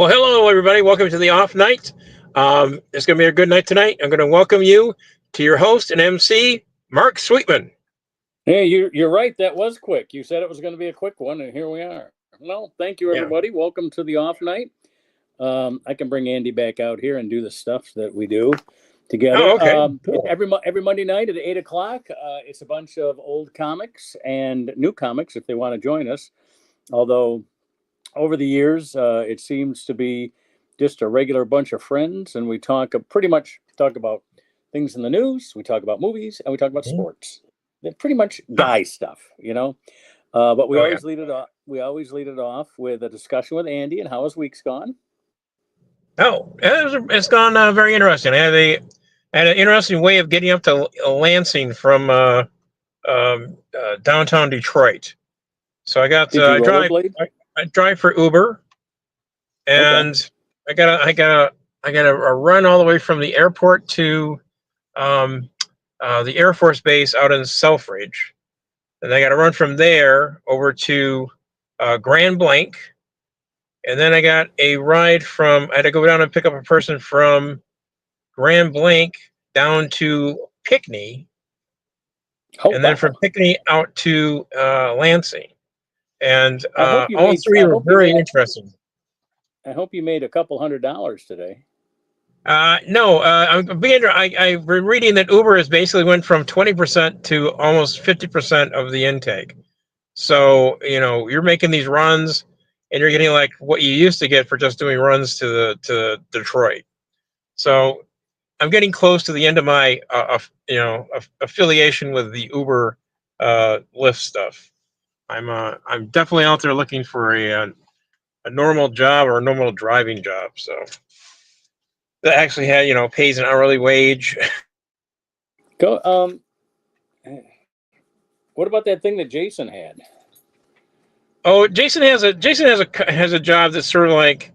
Well, hello, everybody. Welcome to the off night. It's going to be a good night tonight. I'm going to welcome you to your host and MC, Mark Sweetman. Hey, you're right. That was quick. You said it was going to be a quick one, and here we are. Well, thank you, Yeah. everybody. Welcome to the off night. I can bring Andy back out here and do the stuff that we do together. Oh, okay. Cool. Every Monday night at 8 o'clock, it's a bunch of old comics and new comics if they want to join us. Although over the years, it seems to be just a regular bunch of friends, and we pretty much talk about things in the news. We talk about movies, and we talk about sports. They're pretty much guy stuff, But we always lead it off. We always lead it off with a discussion with Andy and how his week's gone. Oh, it's gone very interesting. I had an interesting way of getting up to Lansing from downtown Detroit. So I got I drive for Uber, and I got a run all the way from the airport to the Air Force Base out in Selfridge. And I got to run from there over to Grand Blanc. And then I got a ride I had to go down and pick up a person from Grand Blanc down to Pinckney. And then from Pinckney out to Lansing. And all three were very interesting. I hope you made a couple $100 today. No, I'm reading that Uber has basically went from 20% to almost 50% of the intake. So, you're making these runs and you're getting like what you used to get for just doing runs to Detroit. So I'm getting close to the end of my, affiliation with the Uber, Lyft stuff. I'm definitely out there looking for a normal job or a normal driving job. So that actually pays an hourly wage. What about that thing that Jason had? Oh, Jason has a job that's sort of like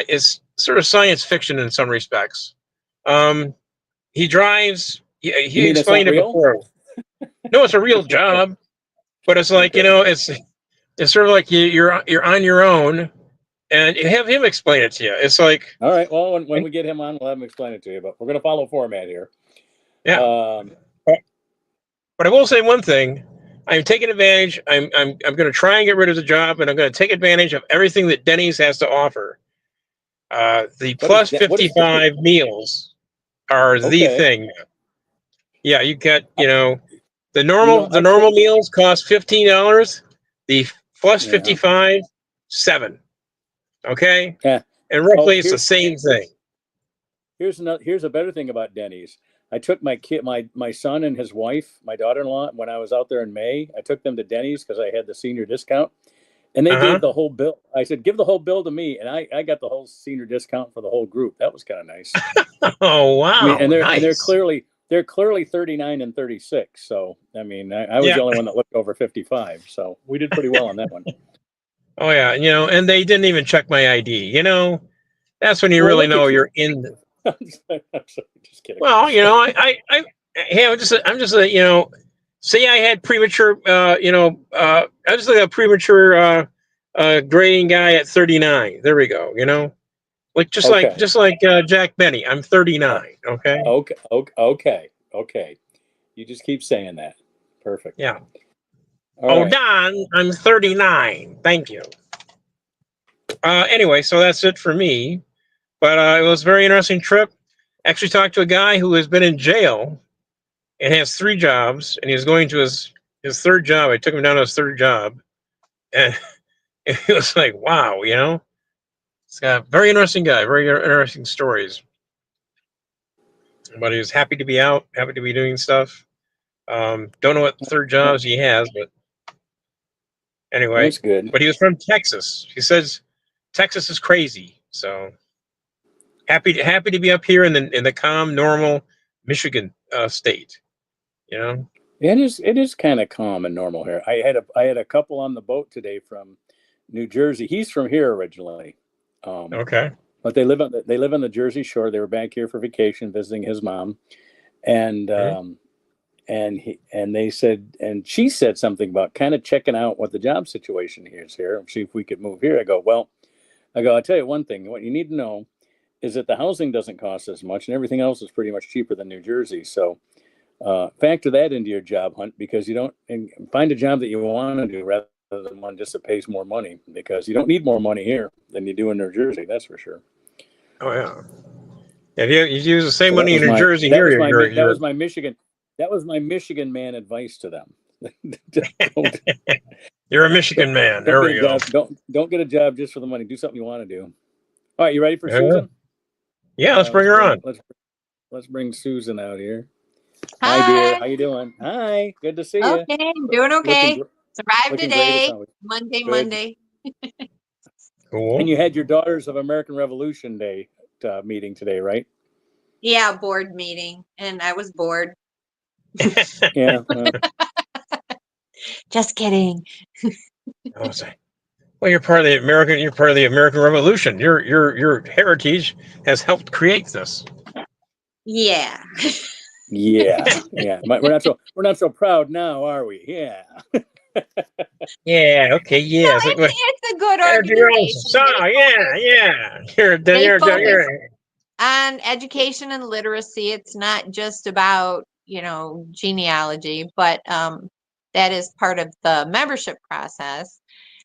is sort of science fiction in some respects. He drives. He explained it before. No, it's a real job, but it's like it's sort of like you're on your own. And you have him explain it to you. It's like, all right. Well, when we get him on, we'll have him explain it to you. But we're going to follow format here. Yeah. But I will say one thing: I'm taking advantage. I'm going to try and get rid of the job, and I'm going to take advantage of everything that Denny's has to offer. The plus 55 meals are the thing. Yeah, you get the normal meals cost $15. The plus 55 $7. Okay. Yeah. And roughly it's the same thing. Here's a better thing about Denny's. I took my son and his wife, my daughter-in-law, when I was out there in May. I took them to Denny's because I had the senior discount, and they gave the whole bill. I said, "Give the whole bill to me," and I got the whole senior discount for the whole group. That was kind of nice. Oh wow! And they're clearly 39 and 36. So I mean, I was the only one that looked over 55. So we did pretty well on that one. Oh yeah, and they didn't even check my ID. That's when you really know you're in. I'm just kidding. Well, I'm just say I had premature, I just like a premature grading guy at 39. There we go. Like just like Jack Benny. I'm 39. Okay. Okay. You just keep saying that. Perfect. Yeah. Don, I'm 39. Thank you. Anyway, so that's it for me. But it was a very interesting trip. Actually talked to a guy who has been in jail and has 3 jobs, and he's going to his third job. I took him down to his third job, and it was like, wow, It's a very interesting guy, very interesting stories. But he was happy to be out, happy to be doing stuff. Don't know what third jobs he has, but anyway. That's good. But he was from Texas. He says Texas is crazy, so happy to be up here in the calm, normal Michigan state. It is kind of calm and normal here. I had a couple on the boat today from New Jersey. He's from here originally. Okay. But they live on the Jersey Shore. They were back here for vacation, visiting his mom, and they said, and she said something about kind of checking out what the job situation is here, see if we could move here. I go, well, I go, I'll tell you one thing. What you need to know is that the housing doesn't cost as much, and everything else is pretty much cheaper than New Jersey. So factor that into your job hunt, because you don't, and find a job that you want to do rather than one just that pays more money, because you don't need more money here than you do in New Jersey. That's for sure. Oh yeah. If you use the same So money in New Jersey here, that was my Michigan man advice to them. You're a Michigan man. There we go. Don't get a job just for the money. Do something you want to do. All right, you ready for Susan? Yeah, let's bring her on. Let's bring Susan out here. Hi, dear. How you doing? Hi. Good to see you. Okay, I'm doing okay. Survived today. Monday. Cool. And you had your Daughters of American Revolution Day meeting today, right? Yeah, board meeting, and I was bored. Yeah. Just kidding. Well, you're part of the American Revolution. Your heritage has helped create this. Yeah. Yeah. We're not so proud now, are we? Yeah. Yeah. Okay. Yeah. No, it's a good organization. Yeah. On education and literacy. It's not just about genealogy, but that is part of the membership process.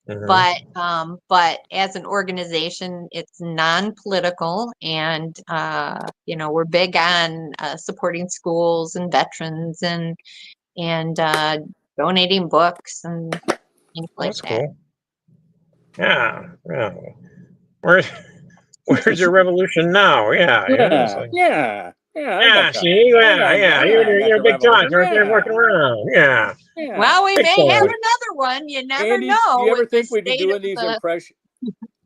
Mm-hmm. But as an organization, it's non-political, and we're big on supporting schools and veterans and donating books and things like That's that. cool. Yeah. Where's your revolution now? Yeah. See, you're a big time. You're working around. Yeah. Well, we may have another one. You never know. Do you ever think we'd be doing these impressions?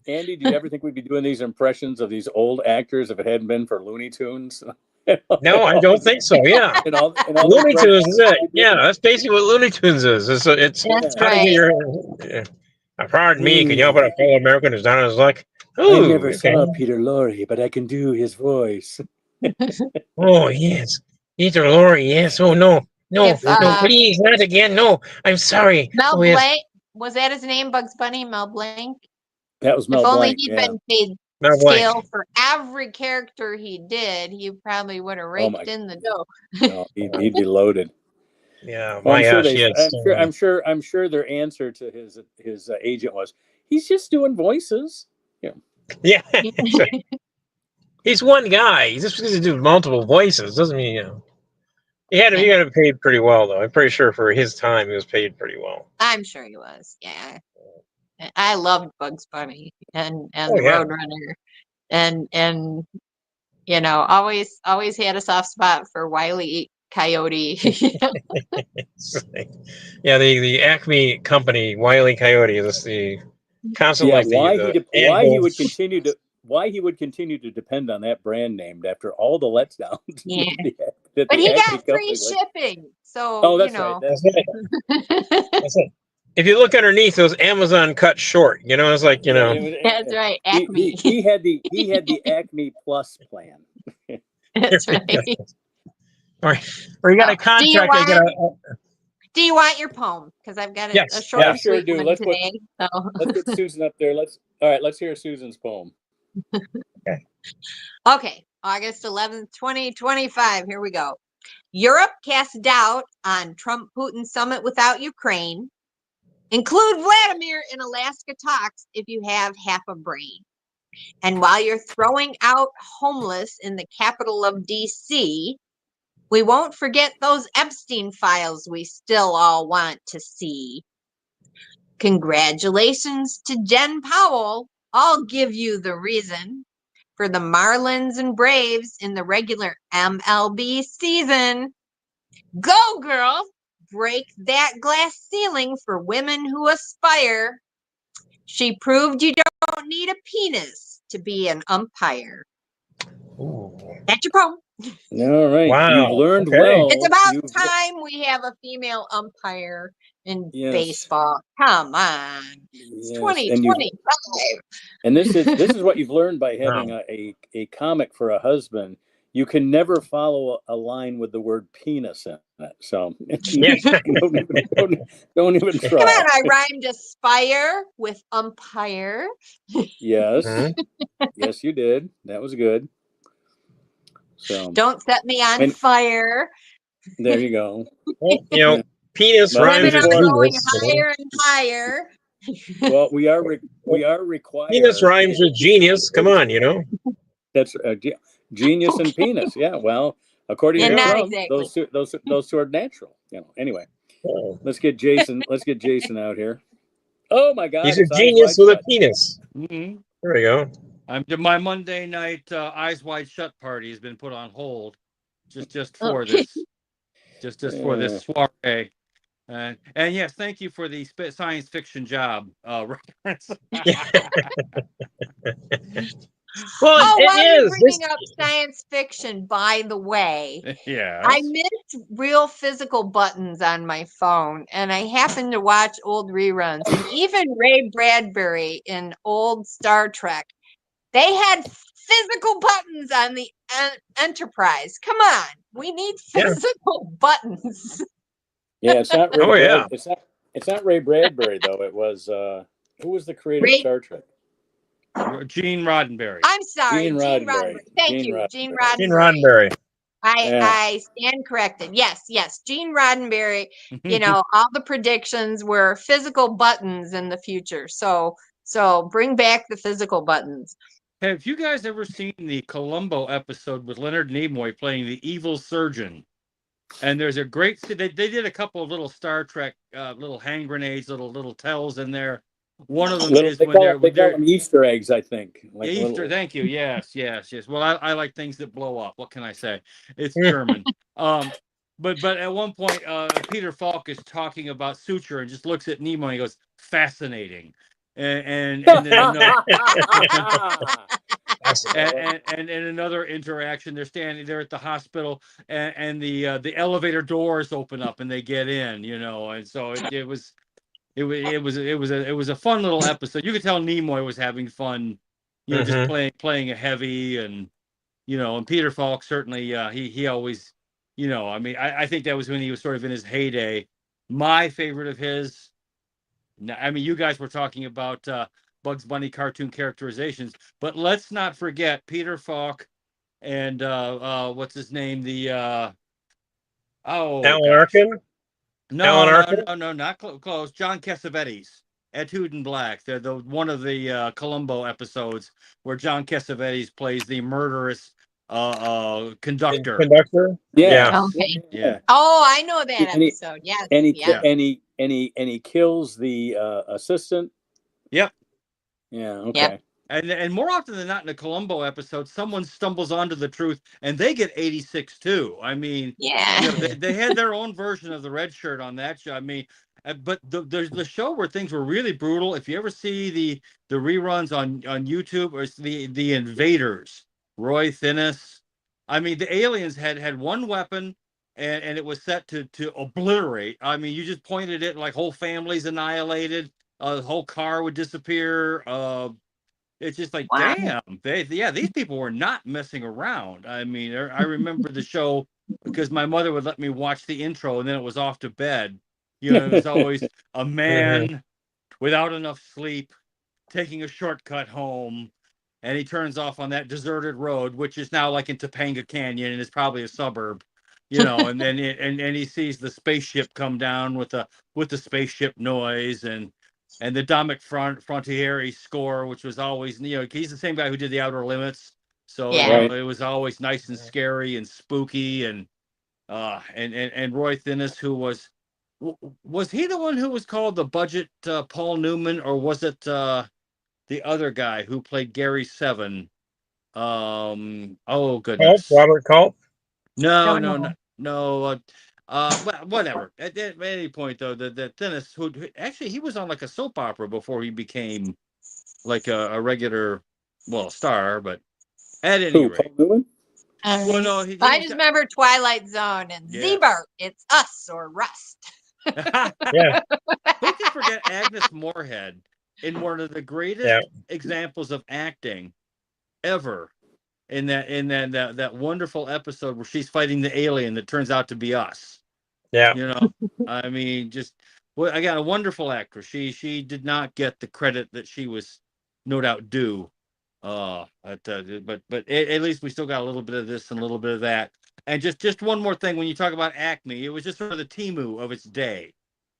Andy, do you ever think we'd be doing these impressions of these old actors if it hadn't been for Looney Tunes? No, I don't think so. Yeah. and all Looney Tunes is it. Yeah, that's basically what Looney Tunes is. It's that's how to get your. Pardon me, can you help a fellow American who's down on his luck? Ooh, I never saw Peter Lorre, but I can do his voice. Oh, yes. Peter Lorre, yes. Oh, no, please, not again. No, I'm sorry. Mel Blanc, was that his name, Bugs Bunny? Mel Blanc? That was Mel Blanc. If only he'd been paid scale for every character he did, he probably would have raked in the dough. No, he'd be loaded. Yeah, I'm sure their answer to his agent was, he's just doing voices. Yeah. He's one guy. Just because he does multiple voices doesn't mean he got paid pretty well though. I'm pretty sure for his time he was paid pretty well. I'm sure he was. Yeah. I loved Bugs Bunny and the Roadrunner, and always had a soft spot for Wile E. Coyote. Yeah, the Acme company, Wile E. Coyote, is the constant why he would continue to depend on that brand name after all the letdowns. Yeah. But he got free shipping. So that's right. That's it. If you look underneath, those Amazon cut short. It's like That's right. Acme. He had the Acme Plus plan. That's right. Or you got a contract. Do you want your poem? Because I've got a short and sweet one today. Let's get Susan up there. Let's hear Susan's poem. Okay. August 11th, 2025. Here we go. Europe casts doubt on Trump-Putin summit without Ukraine. Include Vladimir in Alaska talks if you have half a brain. And while you're throwing out homeless in the capital of D.C., we won't forget those Epstein files we still all want to see. Congratulations to Jen Powell. I'll give you the reason for the Marlins and Braves in the regular MLB season. Go, girl. Break that glass ceiling for women who aspire. She proved you don't need a penis to be an umpire. Ooh. That's your poem. All right. Wow. You've learned well. It's about time we have a female umpire in baseball. Come on. It's 2025. And this is what you've learned by having a comic for a husband. you can never follow a line with the word penis in it. So Yeah. don't even try. Come on, I rhymed aspire with umpire. Yes. Mhm. Yes, you did. That was good. So Don't set me on fire. there you go. Well, Yeah. penis Well, rhymes Women with are going genius. higher and higher. Well, we are required. Penis rhymes with genius. Come on, That's genius and penis. Yeah. Well, according Yeah, to not Trump, exactly. those two are natural. Anyway, Oh. let's get Jason. Let's get Jason out here. Oh my God! He's a It's Eyes genius Wide with a Shut. penis. Mm-hmm. There we go. My Monday night Eyes Wide Shut party has been put on hold just for Okay. this, just for this soiree. And yes, thank you for the science fiction job reference. Well, Oh, it while you're is. This, bringing up science fiction, by the way, I Yes. missed real physical buttons on my phone, and I happened to watch old reruns. And even Ray Bradbury in old Star Trek, they had physical buttons on the Enterprise. Come on, we need Yeah. physical buttons. Yeah, it's not Ray. Oh, yeah. It's not Ray Bradbury though. It was who was the creator of Ray, Star Trek? Gene Roddenberry. I'm sorry, Gene Gene Roddenberry. Roddenberry. Thank Gene you, Gene Roddenberry. Gene Roddenberry. Roddenberry. Yeah. I stand corrected. Yes, Gene Roddenberry. All the predictions were physical buttons in the future. So bring back the physical buttons. Have you guys ever seen the Columbo episode with Leonard Nimoy playing the evil surgeon? And there's a great. They did a couple of little Star Trek, little hand grenades, little tells in there. One of them is when they call them Easter eggs, I think. Like Easter. little... Thank you. Yes. Well, I like things that blow up. What can I say? It's German. But at one point, Peter Falk is talking about suture and just looks at Nemo and he goes, "Fascinating." And then another. And in another interaction, they're standing there at the hospital, and the elevator doors open up and they get in, and so it was a fun little episode. You could tell Nimoy was having fun, just playing a heavy, and and Peter Falk certainly he always, I think that was when he was sort of in his heyday. My favorite of his, you guys were talking about Bugs Bunny cartoon characterizations, but let's not forget Peter Falk and what's his name? Alan Arkin? No, not close. John Cassavetes, Etude in Black. They're one of the Columbo episodes where John Cassavetes plays the murderous conductor. Conductor? Yeah. Okay. Yeah. Oh, I know that episode. Yes. And he kills the assistant. Yep. Yeah. Okay. Yep. And more often than not in a Columbo episode, someone stumbles onto the truth and they get 86 too. Yeah. They had their own version of the red shirt on that show. But the show where things were really brutal. If you ever see the reruns on YouTube, or the Invaders, Roy Thinnis. The aliens had one weapon and it was set to obliterate. You just pointed it, like whole families annihilated, the whole car would disappear. It's just like, Wow. damn, these people were not messing around. I remember the show because my mother would let me watch the intro and then it was off to bed. It was always a man without enough sleep taking a shortcut home, and he turns off on that deserted road, which is now like in Topanga Canyon and is probably a suburb, and then and he sees the spaceship come down with the spaceship noise and the Dominic Frontiere score, which was always, he's the same guy who did the Outer Limits. So it was always nice and scary and spooky. And Roy Thinnis, who was he the one who was called the budget Paul Newman, or was it the other guy who played Gary Seven? Oh goodness. Robert Culp? No. Well, whatever. At any point, though, the Thinnis, who actually he was on like a soap opera before he became like a regular, star. But at any rate, Paul Newman? Well, no, I just remember Twilight Zone and Zebert. It's us or Rust. Yeah. Who can forget Agnes Moorehead in one of the greatest examples of acting ever? that wonderful episode where she's fighting the alien that turns out to be us. Yeah. You know, I mean, just well, again, a wonderful actress. She did not get the credit that she was no doubt due. But at least we still got a little bit of this and a little bit of that. And just one more thing, when you talk about Acme, it was just sort of the Temu of its day.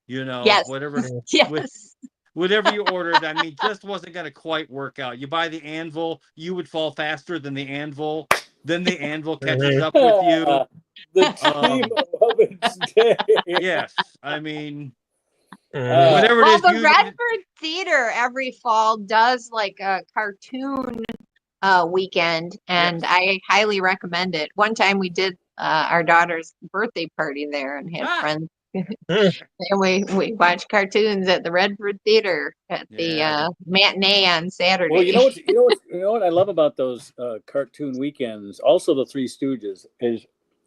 You know, Yes. whatever Yes. whatever you ordered, I mean, just wasn't going to quite work out. You buy the anvil, you would fall faster than the anvil. Then the anvil catches up with you. The team of its day. Yes, I mean, Mhm. whatever it Well, is. the Redford Theater every fall does like a cartoon weekend, and Yes. I highly recommend it. One time we did our daughter's birthday party there and had friends. And we watched cartoons at the Redford Theater at the matinee on Saturday. Well, you know what I love about those cartoon weekends. Also, the Three Stooges is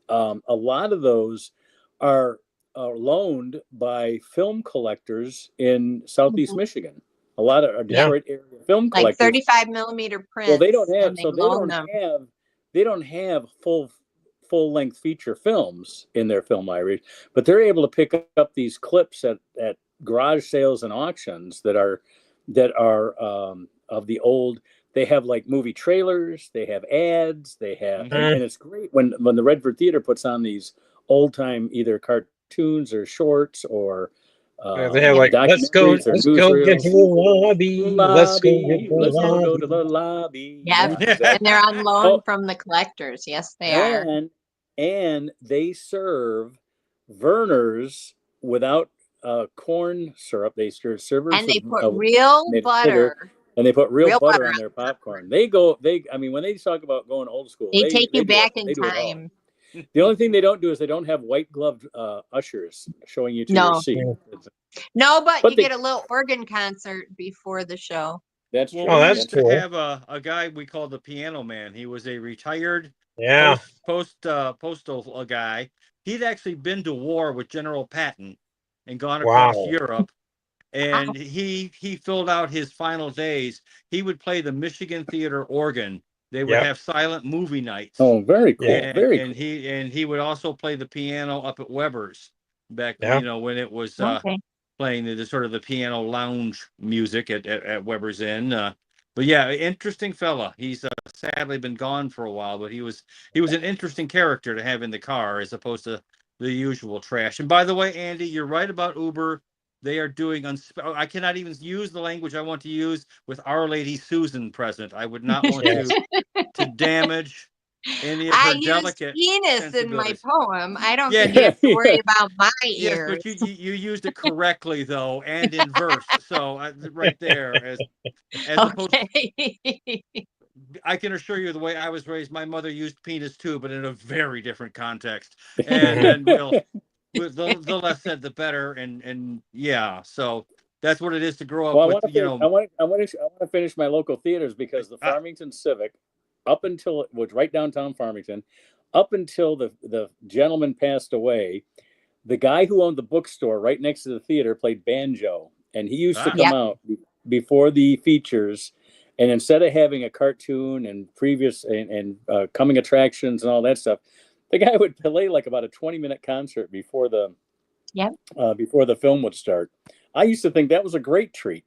a lot of those are loaned by film collectors in Southeast Michigan. A lot of Detroit area film like collectors. 35 millimeter prints. Well, they don't have and they don't have full length feature films in their film library, but they're able to pick up these clips at garage sales and auctions that are of the old. They have like movie trailers, they have ads, they have and it's great when the Redford Theater puts on these old time either cartoons or shorts or they have like let's go get to the lobby. Let's go go to the lobby. Yeah, exactly. And they're on loan from the collectors. Yes, they are. And they serve Verner's without corn syrup. They serve and they put real butter. And they put real butter on their popcorn. I mean, when they talk about going old school, they take you back in time. The only thing they don't do is they don't have white gloved ushers showing you to your seat. No, but you get a little organ concert before the show. That's true. We used to have a guy we called the Piano Man. He was a retired postal guy. He'd actually been to war with General Patton and gone across Europe. And he filled out his final days. He would play the Michigan Theater organ. They would have silent movie nights. Oh, very cool. And he would also play the piano up at Weber's back, when it was playing the sort of the piano lounge music at Weber's Inn. But yeah, interesting fella. He's sadly been gone for a while, but he was an interesting character to have in the car as opposed to the usual trash. And by the way, Andy, you're right about Uber. They are doing, I cannot even use the language I want to use with Our Lady Susan present. I would not want to damage any of her delicate penis in my poem. I don't think you have to worry about my ears. Yes, but you used it correctly, though, and in verse. So right there, as opposed to, I can assure you the way I was raised, my mother used penis too, but in a very different context. And the less said, the better. And so that's what it is to grow up with. I want to finish my local theaters because the Farmington Civic, up until it was right downtown Farmington, up until the gentleman passed away, the guy who owned the bookstore right next to the theater played banjo, and he used to come out before the features. And instead of having a cartoon and previous and coming attractions and all that stuff, the guy would play like about a 20-minute concert before the film would start. I used to think that was a great treat.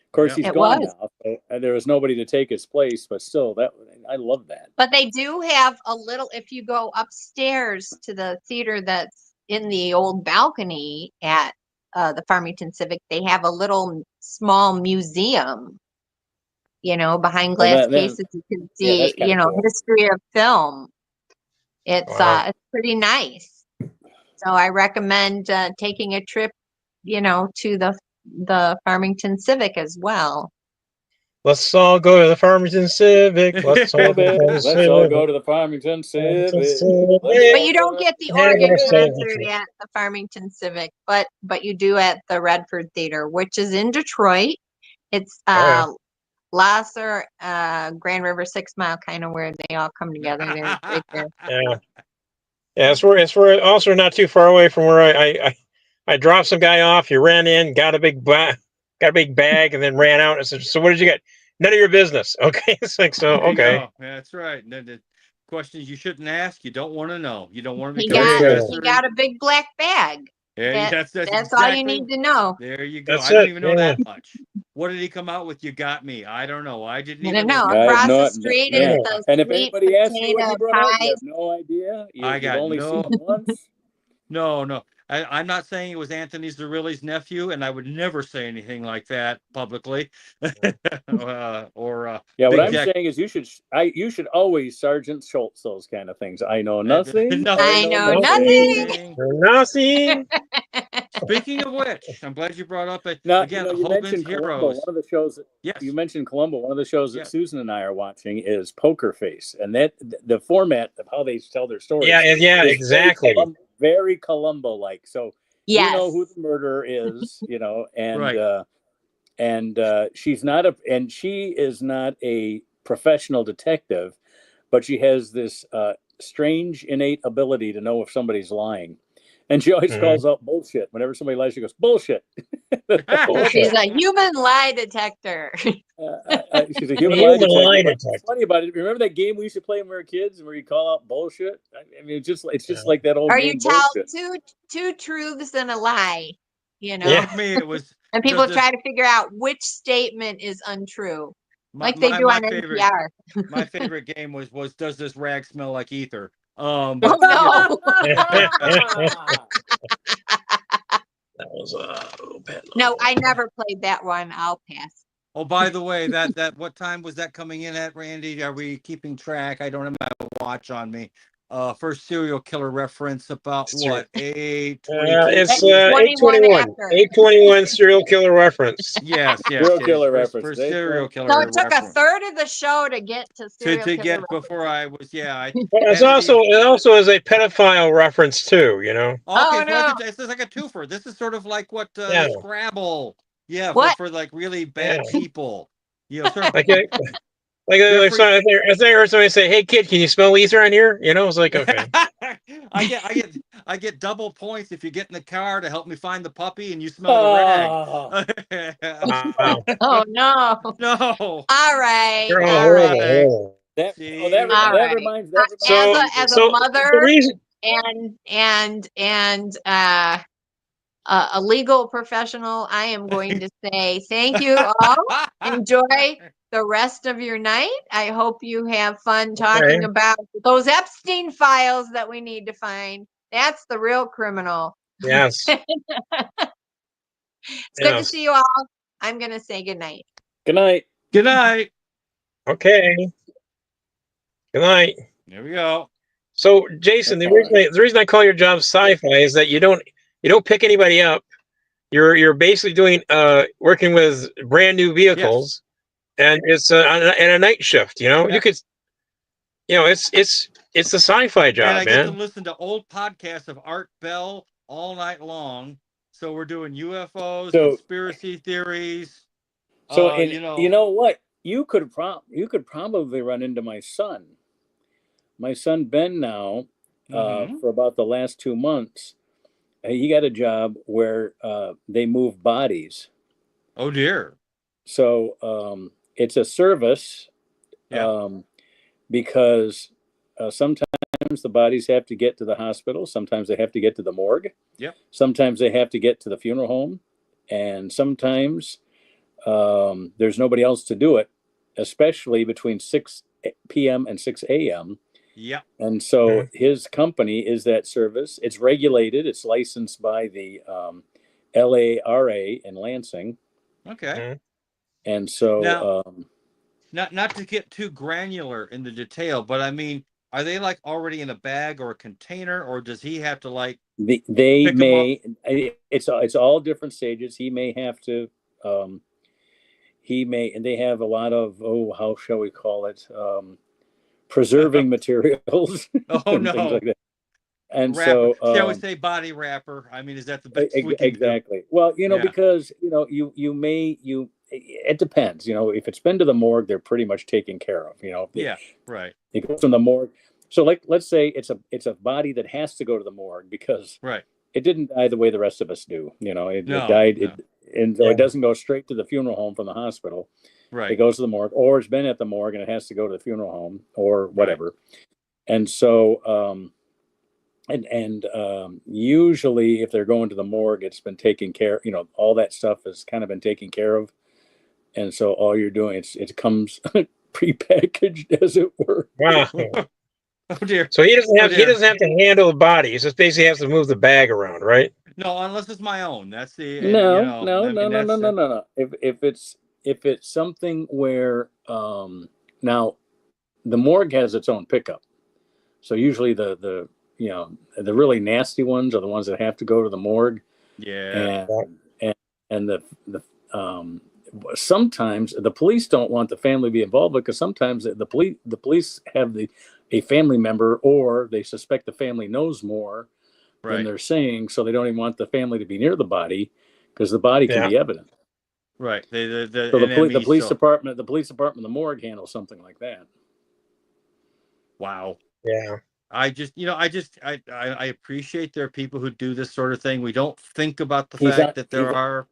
Of course, he's gone now, and there was nobody to take his place. But still, I love that. But they do have a little. If you go upstairs to the theater that's in the old balcony at the Farmington Civic, they have a little small museum. Behind glass cases, you can see, cool. History of film. It's pretty nice. So I recommend taking a trip, to the Farmington Civic as well. Let's all go to the Farmington Civic. Let's all go to the Farmington Civic. But you don't get the organ concert at the Farmington Civic, but you do at the Redford Theater, which is in Detroit. It's Lasser, Grand River 6 Mile, kind of where they all come together there. Right there. Yeah, it's where also not too far away from where I dropped some guy off. He ran in, got a big bag, and then ran out. I said, "So what did you get?" none of your business. Okay, it's like so. There you Okay, go. That's right. The questions you shouldn't ask. You don't want to know. You don't want to He become got a he got a big black bag. Yeah, that's That's exactly, all you need to know. There you go. That's I don't it. even know Yeah. that much. What did he come out with? You got me. I don't know. I didn't I even don't know. look at Across no, the street no, is yeah. the And if sweet anybody asks you what potato he brought out, you pies. have no idea. I You've got only no- seen it once. No. I'm not saying it was Anthony Zerilli's nephew, and I would never say anything like that publicly. Or Yeah, what Big I'm Jack. saying is you should always Sergeant Schultz those kind of things. I know nothing. Nothing. I know nothing. Nothing. Speaking of which, I'm glad you brought up Now, again you Hogan's mentioned Columbo. Heroes. One of the shows that Yes. you mentioned Columbo. One of the shows that Yes. Susan and I are watching is Poker Face, and that the format of how they tell their stories. Yeah, is exactly. Very Columbo-like. So Yes. you know who the murderer is, and Right. and she is not a professional detective, but she has this strange innate ability to know if somebody's lying. And she always calls out bullshit. Whenever somebody lies, she goes, bullshit. She's a human lie detector. She's a human lie detector. What's funny about it, remember that game we used to play when we were kids where you call out bullshit? I mean, it's just like that old Or game. you tell bullshit. two truths and a lie, Yeah. For me, it was. and people try to figure out which statement is untrue, like they do on NPR. My favorite game was does this rag smell like ether? Oh But, no! That was No, I never played that one. I'll pass. Oh, by the way, that what time was that coming in at, Randy? Are we keeping track? I don't have my watch on me. First serial killer reference about what? 8:22? It's 8:21. 8:21 serial killer reference. Yes. Serial killer reference. For serial killer. So it took a third of the show to get to serial to killer get reference. before I was It also is a pedophile reference too. Okay, oh, no. It's like a twofer. This is sort of like what Yeah. Scrabble. Yeah, What? for like really bad people. Sort of like I heard somebody say, "Hey kid, can you smell ether on here?" It's like, okay. I get double points if you get in the car to help me find the puppy and you smell the rag. Wow. Oh no. No. All right. You're all all horrible. right. Horrible. That right. reminds as a mother the reason, and a legal professional, I am going to say thank you all. Enjoy the rest of your night. I hope you have fun talking about those Epstein files that we need to find. That's the real criminal. Yes. It's good to see you all. I'm going to say good night. Good night. Good night. Okay. Good night. There we go. So, Jason, the reason I call your job sci-fi is that you don't pick anybody up. You're basically doing working with brand new vehicles, and it's a night shift. You could, it's a sci-fi job, and I man. get to listen to old podcasts of Art Bell all night long. So we're doing UFOs, conspiracy theories. So you know what? You could probably run into my son. My son Ben now, for about the last 2 months, he got a job where they move bodies. Oh dear! So it's a service, because sometimes the bodies have to get to the hospital. Sometimes they have to get to the morgue. Yep. Sometimes they have to get to the funeral home, and sometimes there's nobody else to do it, especially between 6 p.m. and 6 a.m. Yeah. And so his company is that service. It's regulated. It's licensed by the LARA in Lansing. Okay. And so now, not to get too granular in the detail, but I mean, are they like already in a bag or a container, or does he have to like they may? It's all different stages. He may have to. He may, and they have a lot of how shall we call it? Preserving materials. Oh no! Things like that. And wrapper. so, shall we say body wrapper? I mean, is that the best we can exactly? Do? Well, because it depends. If it's been to the morgue, they're pretty much taken care of. Yeah, right. It goes from the morgue. So, let's say it's a body that has to go to the morgue because it didn't die the way the rest of us do. It died. And so it doesn't go straight to the funeral home from the hospital. Right. It goes to the morgue, or it's been at the morgue and it has to go to the funeral home or whatever. Right. And so, usually if they're going to the morgue, it's been taken care, all that stuff has kind of been taken care of. And so all you're doing, it comes prepackaged, as it were. Wow. Oh dear. So he doesn't have to handle the body. He just basically has to move the bag around, right? No, unless it's my own. That's the no. If it's something where now the morgue has its own pickup. So usually the really nasty ones are the ones that have to go to the morgue. Yeah. And sometimes the police don't want the family to be involved, because sometimes the police have a family member, or they suspect the family knows more than they're saying, so they don't even want the family to be near the body, because the body can be evident. Right. The police department, the morgue handles something like that. Wow. Yeah. I appreciate there are people who do this sort of thing. We don't think about the fact that there are,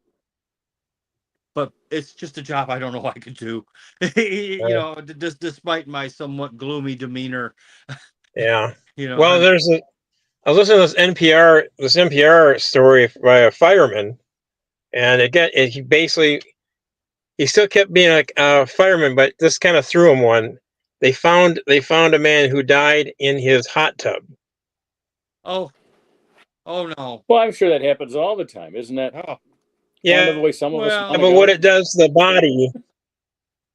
but it's just a job I don't know I could do. Despite my somewhat gloomy demeanor. Yeah. Well, I was listening to this NPR story by a fireman, and he still kept being a fireman, but this kind of threw him one. They found a man who died in his hot tub. Oh no. Well, I'm sure that happens all the time, isn't that? Oh. Yeah. Kind of the way some of us. But what it does to the body,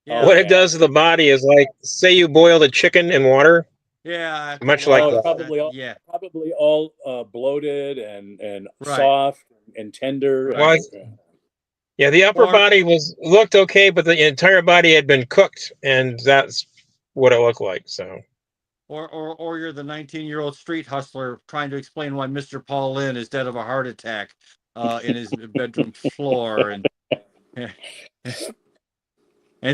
it does to the body is like, say you boiled a chicken in water. Yeah. Much like that. Probably all bloated and soft and tender. Well, the upper body looked okay, but the entire body had been cooked, and that's what it looked like. So. Or you're the 19-year-old street hustler trying to explain why Mr. Paul Lynn is dead of a heart attack in his bedroom floor, and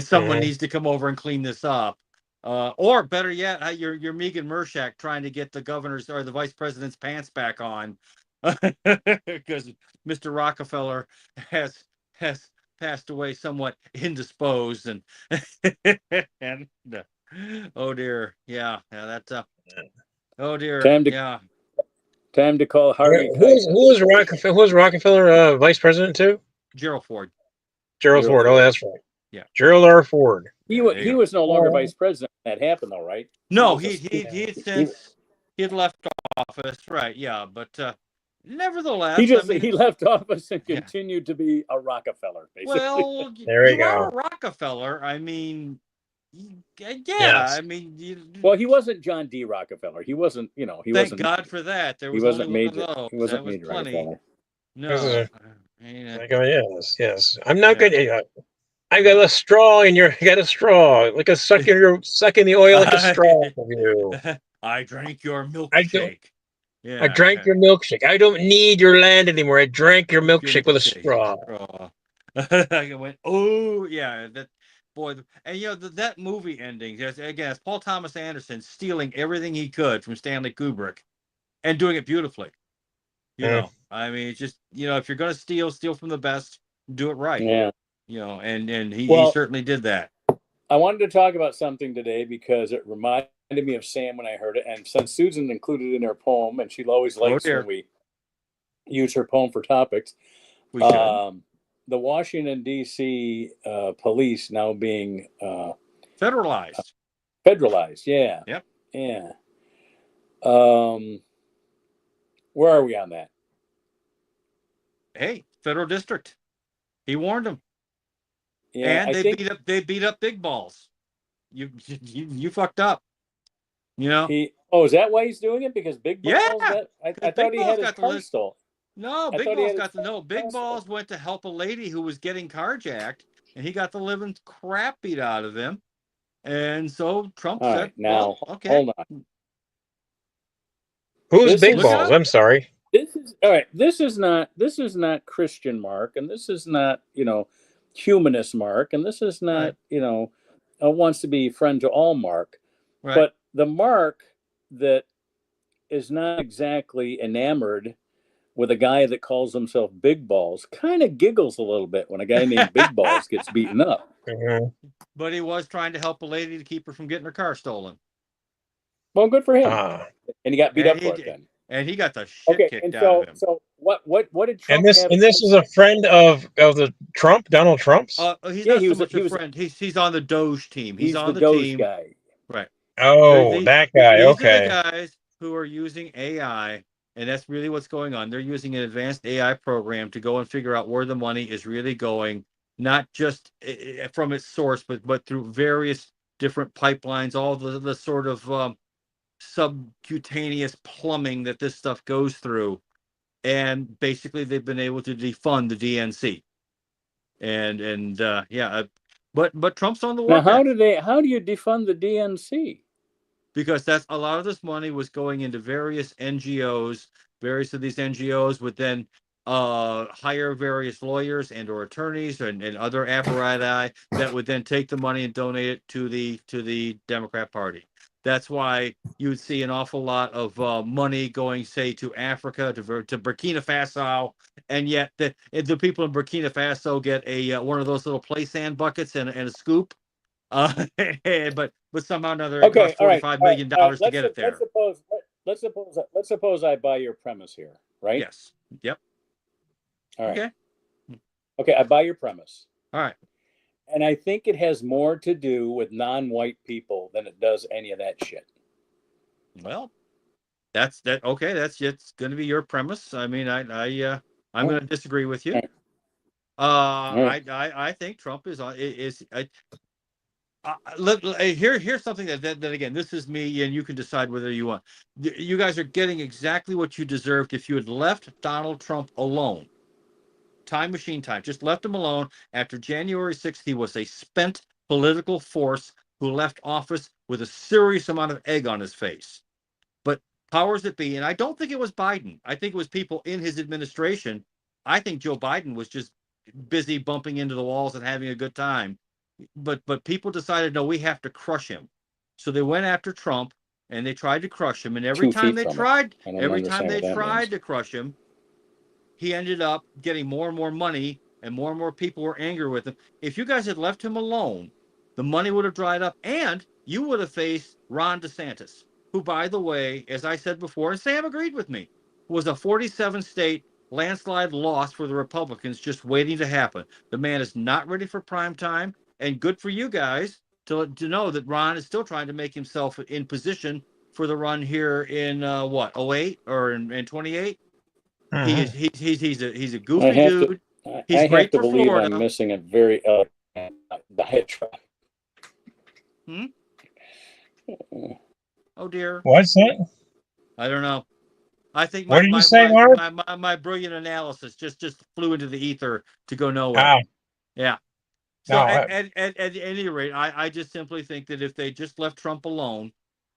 someone needs to come over and clean this up. Or better yet, you're Megan Mershak trying to get the governor's or the vice president's pants back on, because Mr. Rockefeller has passed away somewhat indisposed, and oh dear, yeah, that's oh dear, time to call Harvey. Who was Rockefeller vice president too? Gerald Ford. Gerald Ford. Oh, that's right. Yeah, Gerald R. Ford. He was no longer vice president when that happened, though, right? No, he had left office, right? Yeah, but nevertherless, he left office and continued to be a Rockefeller. Basically. Well, there you go. Are a Rockefeller. I mean, yes. I mean, he wasn't John D. Rockefeller. He wasn't. He wasn't. Thank God for that. He wasn't major. He wasn't major Rockefeller. No. Yes. I'm not good. I got a straw in your. You got a straw, like a sucking the oil like a straw from you. I drank your milkshake. I drank your milkshake. I don't need your land anymore. I drank your milkshake with a straw. I went, oh yeah, that boy, and that movie ending. Again, it's Paul Thomas Anderson stealing everything he could from Stanley Kubrick, and doing it beautifully. I mean, it's just if you're gonna steal from the best, do it right. Yeah. And he certainly did that. I wanted to talk about something today because it reminded me of Sam when I heard it, and since Susan included it in her poem, and she always likes when we use her poem for topics. We should. The Washington D.C. Police now being federalized. Yeah. Yep. Yeah. Where are we on that? Hey, federal district. He warned them. Yeah, and they beat up Big Balls. You fucked up. Is that why he's doing it? Because Big Balls? Yeah. I thought he had his car stolen. No, Big Balls went to help a lady who was getting carjacked, and he got the living crap beat out of him. And so Trump said, right, now, okay. Hold on. Who's Big Balls? I'm sorry. This is all right. This is not Christian Mark, and this is not, humanist Mark, and this is not, wants to be friend to all Mark. Right. But the Mark that is not exactly enamored with a guy that calls himself Big Balls kind of giggles a little bit when a guy named Big Balls gets beaten up. Mhm. But he was trying to help a lady to keep her from getting her car stolen. Well, good for him. Ah. And he got beat And up for it then. And he got the shit Okay, kicked and out of him. so what did Trump And have? this is a friend of the Trump, Donald Trump's. He's Yeah, not he so was- much he a was- friend. He's on the Doge team. He's on the the Doge team. guy. Right. Oh, that guy. These Okay. are the guys who are using AI, and that's really what's going on. They're using an advanced AI program to go and figure out where the money is really going, not just from its source, but through various different pipelines, all the sort of subcutaneous plumbing that this stuff goes through. And basically, they've been able to defund the DNC. But Trump's on the Now, warpath. how do you defund the DNC? Because that's a lot of this money was going into various NGOs. Various of these NGOs would then hire various lawyers and or attorneys and other apparatus that would then take the money and donate it to the Democrat Party. That's why you would see an awful lot of money going, say, to Africa, to Burkina Faso, and yet the people in Burkina Faso get a one of those little play sand buckets and a scoop. But somehow or another, it cost $45 million to get it there. Let's suppose I buy your premise here, right? Yes. Yep. All right. Okay. Okay, I buy your premise. All right. And I think it has more to do with non-white people than it does any of that shit. Well, that's that. Okay, that's it's going to be your premise. I mean, I'm going to disagree with you. I think Trump is look, here's something that again, this is me, and you can decide whether you want. You guys are getting exactly what you deserved if you had left Donald Trump alone. Time machine time, just left him alone. After January 6th, he was a spent political force who left office with a serious amount of egg on his face. But powers that be, and I don't think it was Biden. I think it was people in his administration. I think Joe Biden was just busy bumping into the walls and having a good time. But people decided, no, we have to crush him. So they went after Trump and they tried to crush him. And every time they tried to crush him, he ended up getting more and more money, and more people were angry with him. If you guys had left him alone, the money would have dried up, and you would have faced Ron DeSantis, who, by the way, as I said before, and Sam agreed with me, was a 47-state landslide loss for the Republicans just waiting to happen. The man is not ready for prime time, and good for you guys to know that Ron is still trying to make himself in position for the run here in 08 or in 28. He's a goofy dude. He's great for Florida. I'm missing a very elegant diatribe. Oh dear. What's that? I don't know. I think what did you say, Mark? My brilliant analysis just flew into the ether to go nowhere. Yeah. So at any rate, I just simply think that if they just left Trump alone,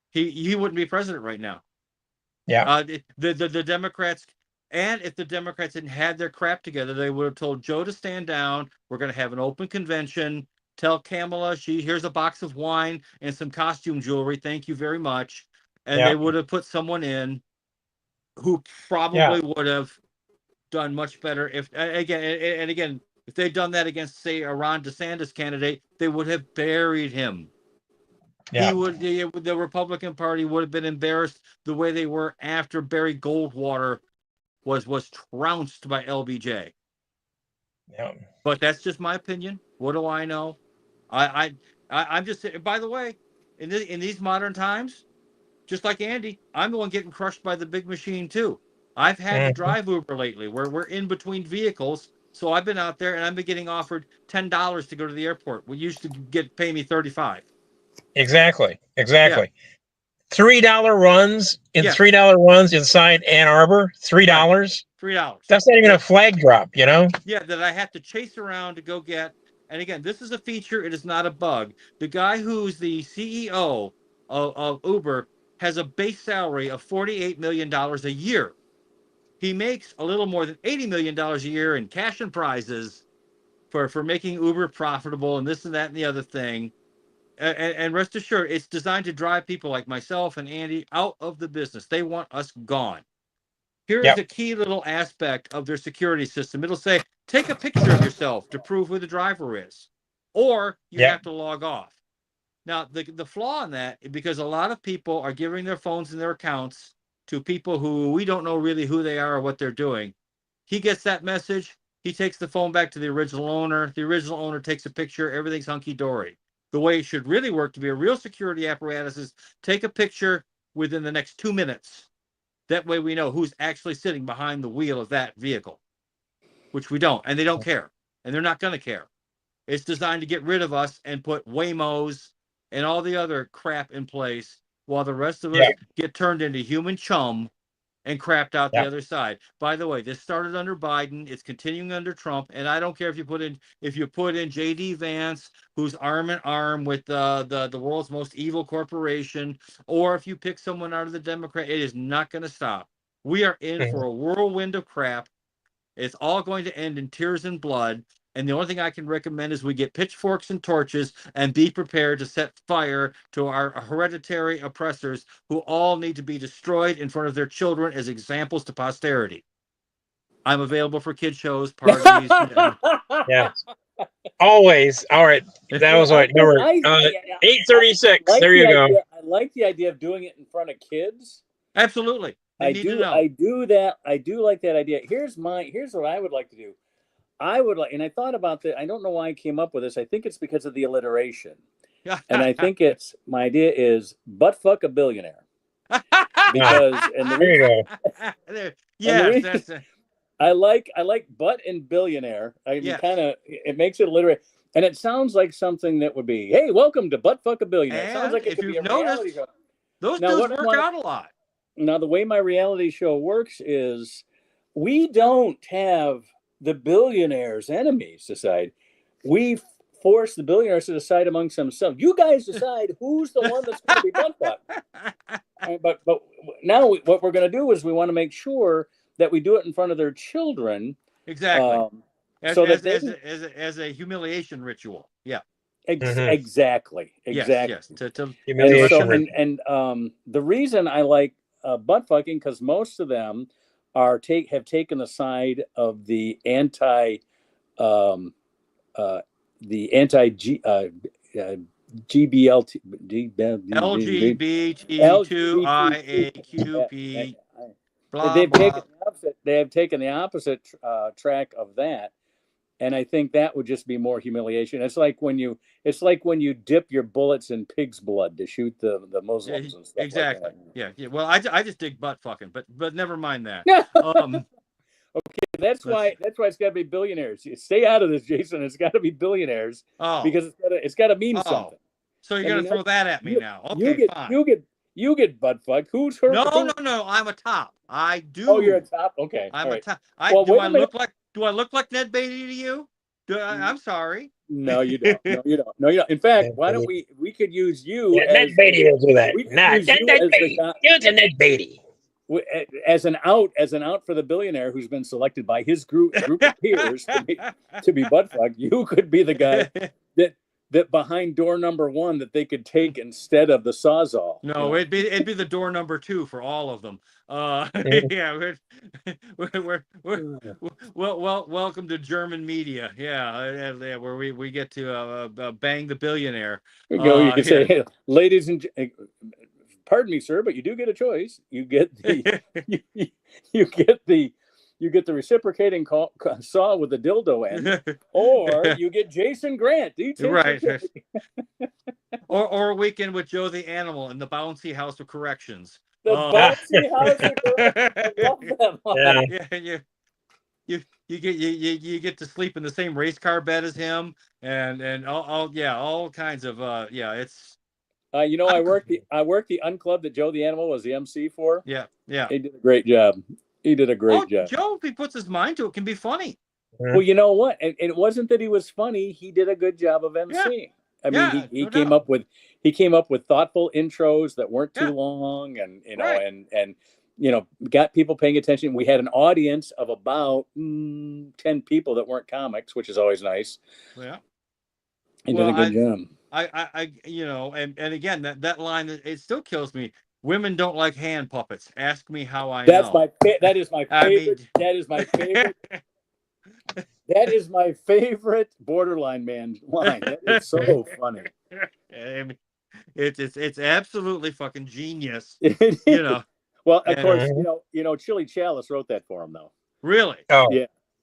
he wouldn't be president right now. Yeah. The Democrats. And if the Democrats hadn't had their crap together, they would have told Joe to stand down. We're going to have an open convention. Tell Kamala, here's a box of wine and some costume jewelry. Thank you very much. And they would have put someone in who probably would have done much better. If they'd done that against, say, a Ron DeSantis candidate, they would have buried him. Yeah. The Republican Party would have been embarrassed the way they were after Barry Goldwater was trounced by LBJ. Yeah. But that's just my opinion. What do I know? I'm just, by the way, in these modern times, just like Andy, I'm the one getting crushed by the big machine too. I've had to drive Uber lately where we're in between vehicles. So I've been out there and I've been getting offered $10 to go to the airport. We used to pay me $35. Exactly. Yeah. $3 runs $3 runs inside Ann Arbor. $3. $3. That's not even a flag drop, you know? Yeah, that I have to chase around to go get. And again, this is a feature. It is not a bug. The guy who's the CEO of Uber has a base salary of $48 million a year. He makes a little more than $80 million a year in cash and prizes for making Uber profitable and this and that and the other thing. And rest assured, it's designed to drive people like myself and Andy out of the business. They want us gone. Here's a key little aspect of their security system. It'll say, take a picture of yourself to prove who the driver is, or you have to log off. Now, the flaw in that, because a lot of people are giving their phones and their accounts to people who we don't know really who they are or what they're doing. He gets that message. He takes the phone back to the original owner. The original owner takes a picture. Everything's hunky-dory. The way it should really work to be a real security apparatus is take a picture within the next 2 minutes. That way we know who's actually sitting behind the wheel of that vehicle, which we don't. And they don't care. And they're not going to care. It's designed to get rid of us and put Waymos and all the other crap in place while the rest of us get turned into human chum and crapped out the other side. By the way, this started under Biden. It's continuing under Trump. And I don't care if you put in J.D. Vance, who's arm in arm with the world's most evil corporation, or if you pick someone out of the Democrat, it is not going to stop. We are in for a whirlwind of crap. It's all going to end in tears and blood. And the only thing I can recommend is we get pitchforks and torches and be prepared to set fire to our hereditary oppressors who all need to be destroyed in front of their children as examples to posterity. I'm available for kid shows, parties. Yeah. Always. All right. That was what number 836. There you go. I like the idea of doing it in front of kids. Absolutely. I do that. I do like that idea. Here's what I would like to do. I would like, and I thought about that. I don't know why I came up with this. I think it's because of the alliteration. And I think my idea is butt fuck a billionaire. Because, and there you go. Yes, I like butt and billionaire. I mean, kind of, it makes it alliterate. And it sounds like something that would be, hey, welcome to butt fuck a billionaire. And it sounds like it could be a reality show. Those dudes work out a lot. Now, the way my reality show works is we don't have the billionaires' enemies decide. We force the billionaires to decide amongst themselves. You guys decide who's the one that's going to be butt fucked. But now what we're going to do is we want to make sure that we do it in front of their children. Exactly. As a humiliation ritual. Yeah. Exactly. Yes. Humiliation. And the reason I like butt fucking, because most of them have taken the side of the anti LGBTQIAQP. They have taken the opposite track of that, and I think that would just be more humiliation. It's like when you dip your bullets in pig's blood to shoot the Muslims and stuff. Exactly. Like that. Yeah. Well, I just dig butt fucking, but never mind that. Okay, that's why it's got to be billionaires. You stay out of this, Jason. It's got to be billionaires because it's got to mean something. So you're gonna throw that at me now? Okay, fine. You get butt fucked. Who's hurt? No. I'm a top. I do. Oh, you're a top. Okay, I'm a top. Do I look like Ned Beatty to you? I'm sorry. No, you don't. No, you don't. In fact, why don't we could use you? Ned Beatty will do that. Use a Ned Beatty. As an out for the billionaire who's been selected by his group of peers to be butt fucked. You could be the guy that behind door number 1 that they could take instead of the Sawzall. No, it'd be the door number 2 for all of them. Yeah, welcome to German media. Yeah, where we get to bang the billionaire. You go. You can say, hey, ladies and pardon me, sir, but you do get a choice. You get the you get the reciprocating saw with the dildo end, or you get Jason Grant. Right. or a weekend with Joe the Animal in the Bouncy House of Corrections. The Bouncy House of Corrections. I love that one. Yeah. You get to sleep in the same race car bed as him, and all kinds of it's. I worked the unclub that Joe the Animal was the MC for. Yeah. He did a great job. Job. Joe, if he puts his mind to it, can be funny. Well, you know what? And it wasn't that he was funny. He did a good job of emceeing. I mean, he came up with thoughtful intros that weren't too long, and and got people paying attention. We had an audience of about 10 people that weren't comics, which is always nice. Yeah. He did a good job. I and again, that line, it still kills me. women don't like hand puppets. Ask me how I That's know. that is my favorite. That is my favorite. That is my favorite borderline man line. That is so funny. I mean, it's absolutely fucking genius. You know. Well, of course, Chili Chalice wrote that for him, though. Really? Oh.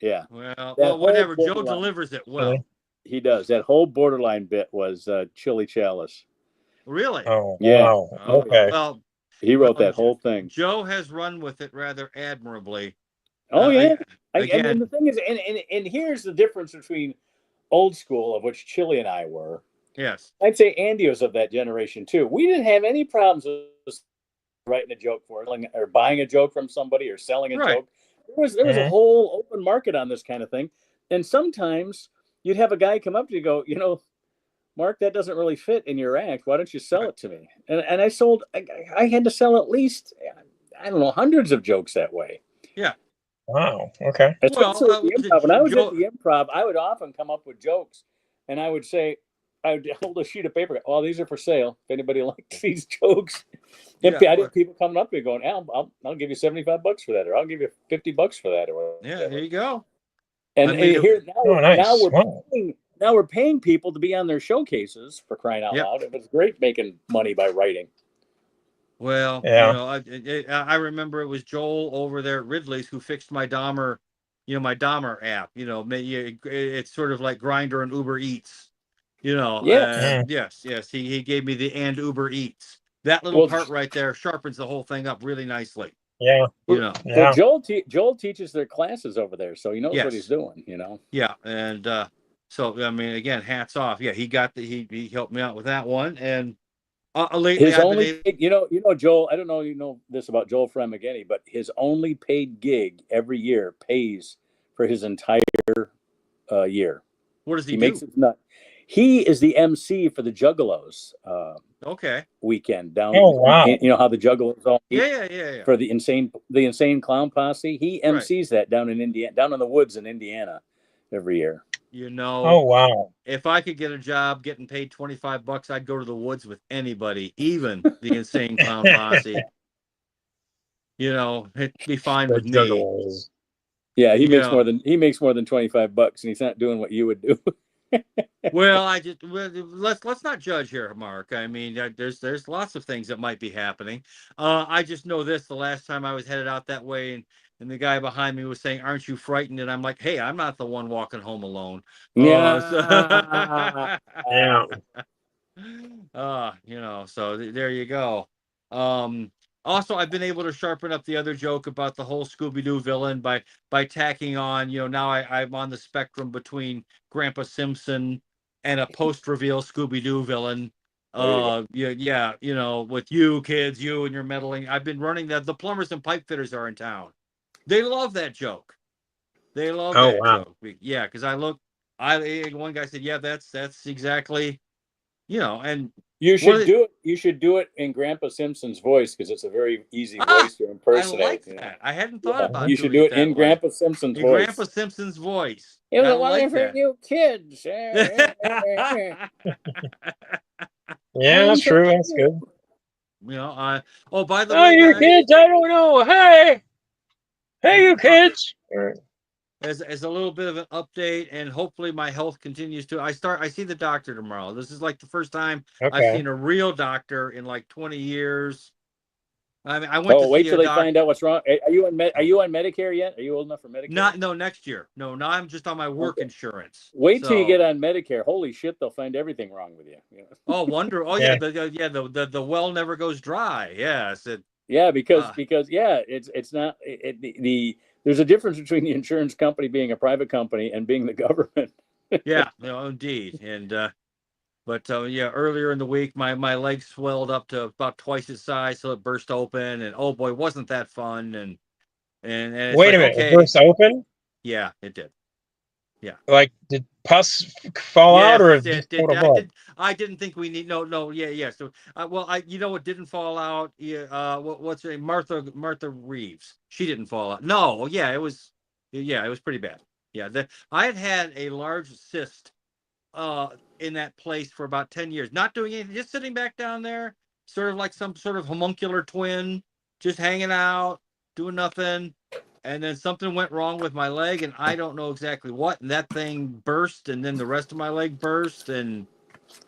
Yeah. Well, whatever. Joe delivers it well. He does. That whole borderline bit was Chili Chalice. Really? Oh. Yeah. Wow. Okay. Well, he wrote that whole thing. Joe has run with it rather admirably. Oh yeah. Again, I mean, the thing is, and here's the difference between old school, of which Chili and I were. Yes. I'd say Andy was of that generation too. We didn't have any problems with writing a joke for it, or buying a joke from somebody, or selling a joke. There was a whole open market on this kind of thing. And sometimes you'd have a guy come up to you and go, Mark, that doesn't really fit in your act. Why don't you sell it to me? And I had to sell at least, I don't know, hundreds of jokes that way. Yeah. Wow. Okay. Especially at the improv. When I was at the improv, I would often come up with jokes, and I would say, I would hold a sheet of paper. Oh, these are for sale. If anybody likes these jokes, I had people coming up to me going, "I'll give you $75 for that, or I'll give you $50 for that, or whatever." Yeah, there you go. And here now nice. now we're paying people to be on their showcases, for crying out loud. It was great making money by writing. Well, I remember it was Joel over there at Ridley's who fixed my Dahmer, my Dahmer app. It's sort of like Grindr and Uber Eats. Yes. He gave me the and Uber Eats. That little part right there sharpens the whole thing up really nicely. Yeah. Well, Joel teaches their classes over there, so he knows what he's doing. Yeah, and so I mean, again, hats off. Yeah, he helped me out with that one, and lately his only, Joel. I don't know you know this about Joel Fremageni, but his only paid gig every year pays for his entire year. What does he do? Makes it nut. He is the MC for the Juggalos. Weekend down. Oh wow! You know how the Juggalos all meet? Yeah. For the insane clown posse. He MCs that down in Indiana, down in the woods in Indiana, every year. Oh wow! If I could get a job getting paid $25, I'd go to the woods with anybody, even the insane clown posse. It'd be fine with me. Juggalos. Yeah, he makes more than $25, and he's not doing what you would do. Well, let's not judge here, Mark. I mean, there's lots of things that might be happening. I just know this: the last time I was headed out that way, and the guy behind me was saying, "Aren't you frightened?" And I'm like, "Hey, I'm not the one walking home alone." Yeah. So there you go. Also, I've been able to sharpen up the other joke about the whole Scooby-Doo villain by tacking on, now I'm on the spectrum between Grandpa Simpson and a post-reveal Scooby-Doo villain. With you kids, you and your meddling. I've been running that. The plumbers and pipe fitters are in town. They love that joke. They love that joke. Yeah, because one guy said, yeah, that's exactly, and you should do it. You should do it in Grandpa Simpson's voice, because it's a very easy voice to impersonate. I like that. I hadn't thought about it. You should do it in Grandpa Simpson's voice. Grandpa Simpson's voice. It was one for you kids. Yeah, that's true. That's good. By the way, you kids, I don't know. Hey, you kids. As a little bit of an update, and hopefully my health continues to. I see the doctor tomorrow. This is like the first time I've seen a real doctor in like 20 years. I mean, I went to wait till they find out what's wrong. Are you on Medicare yet? Are you old enough for Medicare? No, next year. No, now I'm just on my work insurance. Wait till you get on Medicare. Holy shit, they'll find everything wrong with you. Oh, wonder. Oh yeah, the well never goes dry. Yes. Because it's not there's a difference between the insurance company being a private company and being the government. Yeah, indeed. And earlier in the week, my leg swelled up to about twice its size, so it burst open, and oh boy, wasn't that fun? And it's wait a minute, it burst open? Yeah, it did. Yeah. Like, did pus fall out, or I didn't think we need. No. Yeah. So, what didn't fall out? Yeah. What's her name? Martha Reeves. She didn't fall out. No. Yeah. It was pretty bad. Yeah. I had a large cyst in that place for about 10 years, not doing anything, just sitting back down there. sort of like some sort of homuncular twin, just hanging out, doing nothing. And then something went wrong with my leg, and I don't know exactly what. And that thing burst, and then the rest of my leg burst, and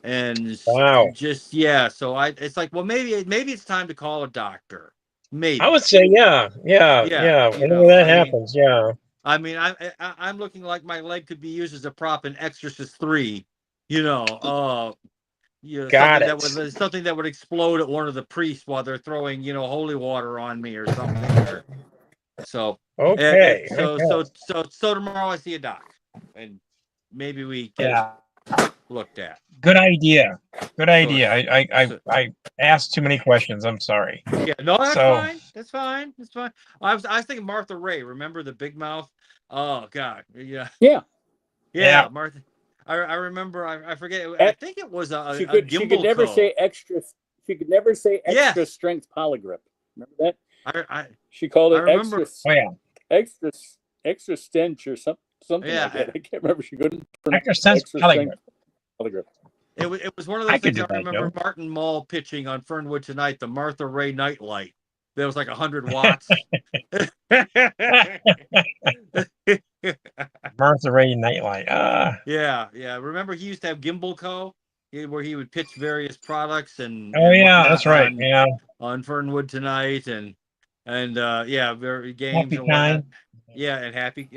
Wow. just So it's like, well, maybe it's time to call a doctor. Maybe. I would say, yeah. Whenever that happens, yeah. I mean, I'm looking like my leg could be used as a prop in Exorcist 3. Got Something that would explode at one of the priests while they're throwing, holy water on me or something. So okay. So tomorrow I see a doc, and maybe we get it looked at. Good idea. I asked too many questions. I'm sorry. Yeah, no, that's fine. That's fine. I was thinking Martha Ray. Remember the big mouth? Oh God, yeah. Martha. I remember. I forget. I think it was a gimbal. She could never say extra. She could never say extra strength polygrip. Remember that? She called it remember, extra extra stench or something like that. I can't remember. She couldn't pronounce extra polygrip. It was one of those things. I remember Martin Mull pitching on Fernwood Tonight, the Martha Ray Nightlight. There was like 100 watts. Martha Ray Nightlight. Yeah. Remember he used to have Gimbal Co. Where he would pitch various products and that's right. On Fernwood Tonight and very games Happy and whatnot. Time. Yeah, and Happy.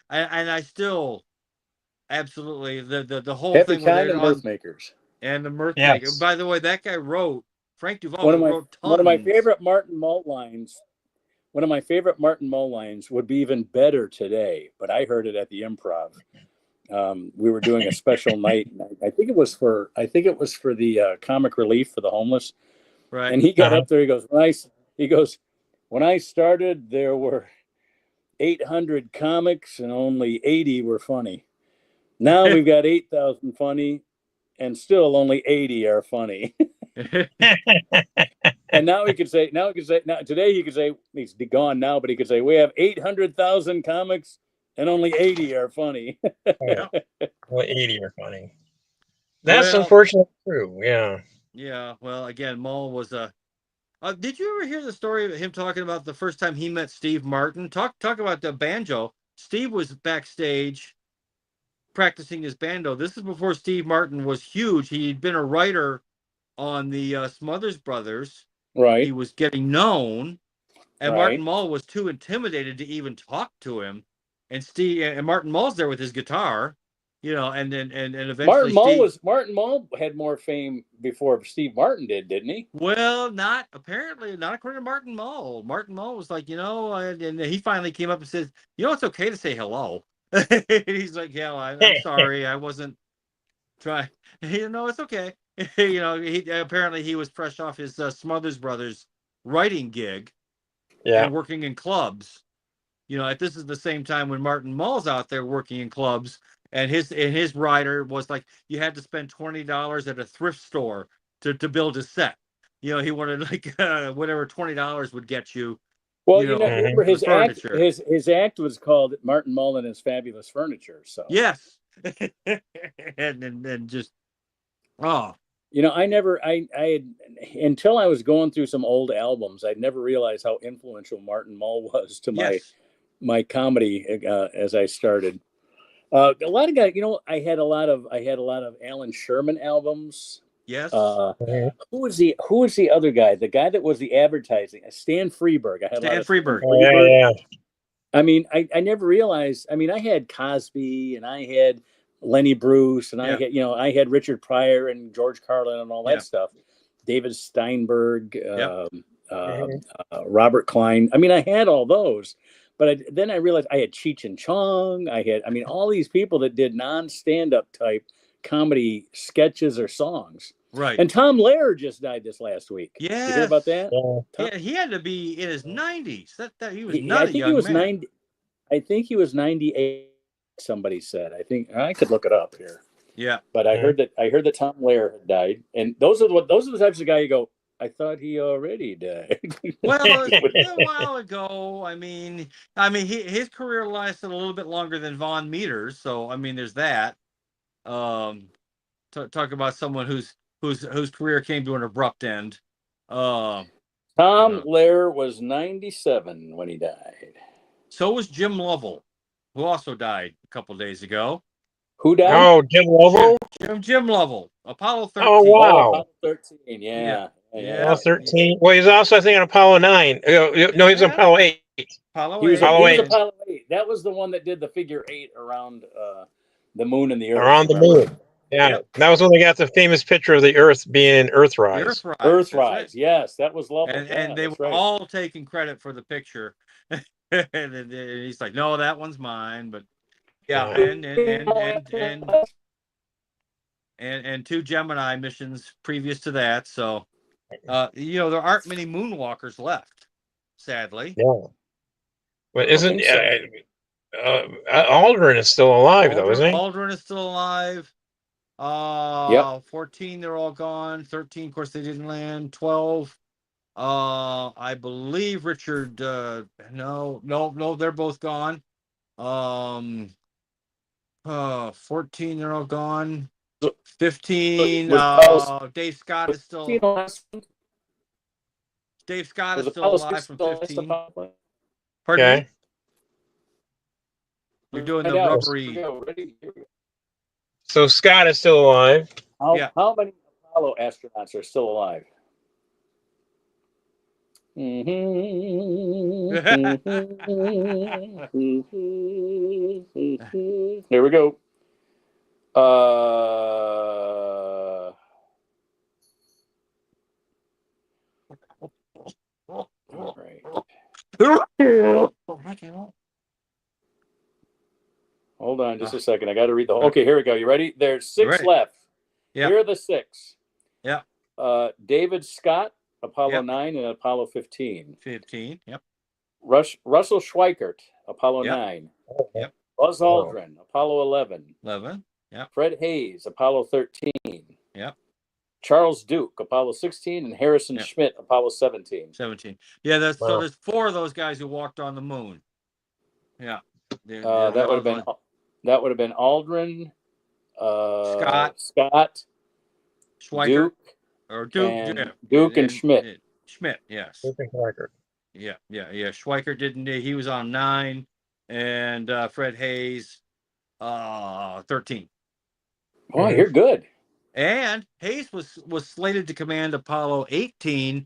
And I still absolutely the whole Happy thing Time and Mirth Makers. And the Mirth Maker. By the way, that guy wrote Frank Duvall. Wrote tons. One of my favorite Martin Mull lines. One of my favorite Martin Mull lines would be even better today, but I heard it at the Improv. We were doing a special night. I think it was for the comic relief for the homeless. Right. And he got up there. He goes, when I started, there were 800 comics and only 80 were funny. Now we've got 8,000 funny, and still only 80 are funny. And now today he could say, he's gone now, but he could say, we have 800,000 comics and only 80 are funny. Well, 80 are funny. That's unfortunately true. Yeah. Yeah. Well, again, Mull was a. Did you ever hear the story of him talking about the first time he met Steve Martin? Talk about the banjo. Steve was backstage practicing his banjo. This is before Steve Martin was huge. He'd been a writer on the Smothers Brothers. Right. He was getting known, and Martin Mull was too intimidated to even talk to him. And Martin Mull's there with his guitar, and eventually Martin Mull had more fame before Steve Martin did, didn't he? Well, not according to Martin Mull. Martin Mull was like, and he finally came up and said, it's okay to say hello. He's like, yeah, I'm sorry, I wasn't trying. It's okay. Apparently he was fresh off his Smothers Brothers writing gig, and working in clubs. This is the same time when Martin Mull's out there working in clubs, and his rider was like, you had to spend $20 at a thrift store to build a set. He wanted like whatever $20 would get you. Well, remember his act was called Martin Mull and His Fabulous Furniture. So yes, and just I had until I was going through some old albums, I'd never realized how influential Martin Mull was to my comedy as I started. A lot of guys, I had a lot of Alan Sherman albums. Yes. Who was the other guy? The guy that was the advertising? Stan Freberg. I had Stan Freberg. Yeah. I mean, I never realized. I mean, I had Cosby and I had Lenny Bruce and I had Richard Pryor and George Carlin and all that stuff. David Steinberg, Robert Klein. I mean, I had all those. But then I realized I had Cheech and Chong. All these people that did non-stand-up type comedy sketches or songs. Right. And Tom Lehrer just died this last week. Yeah. You hear about that? Yeah, he had to be in his 90s. That he was not a young man. 90. I think he was 98. Somebody said. I think I could look it up here. Yeah. But I heard that Tom Lehrer had died, and those are the types of guy you go, I thought he already died. Well, a while ago. I mean, his career lasted a little bit longer than Von Meter's, so there's that. Talk about someone whose career came to an abrupt end. Tom Yeah. Lehrer was 97 when he died. So was Jim Lovell, who also died a couple days ago. Who died? Oh, Jim Lovell. Jim Lovell, Apollo 13. Oh, wow. Apollo 13. Yeah. Apollo 13. Well, he's also, I think, on Apollo 9. No, he's on Apollo 8. Apollo He was 8. Apollo 8. That was the one that did the figure 8 around the moon and the Earth. Around the moon. Yeah. Yep. That was when they got the famous picture of the Earth being Earthrise. Earthrise. Right. Yes, that was Lovell. And they were all taking credit for the picture. And he's like, no, that one's mine. But yeah, and 2 Gemini missions previous to that. So, there aren't many moonwalkers left, sadly. Yeah. But isn't Aldrin is still alive, though, isn't he? Aldrin is still alive. 14, they're all gone. 13, of course, they didn't land. 12, I believe Richard. No, they're both gone. 14, they're all gone. 15, Dave Scott is still. Dave Scott is still alive from 15. Pardon me? You're doing the rubbery. So Scott is still alive. How many Apollo astronauts are still alive? Here we go. Hold on just a second. I got to read the whole. Okay, here we go. You ready? There's 6 left. Yep. Here are the 6. Yeah. David Scott, Apollo 9 and Apollo 15. 15. Yep. Russell Schweickart, Apollo 9. Yep. Buzz Aldrin, Apollo 11. 11. Yep. Fred Hayes, Apollo 13. Yep. Charles Duke, Apollo 16, and Harrison Schmitt, Apollo 17. 17. Yeah, so there's 4 of those guys who walked on the moon. Yeah. That would have been Aldrin, Scott, Schweickart, Duke and Schmitt. Schmitt, yes. Duke and Schweickart. Yeah. Schweickart didn't. He was on 9, and Fred Hayes, 13. Boy, you're good. And Hayes was slated to command Apollo 18,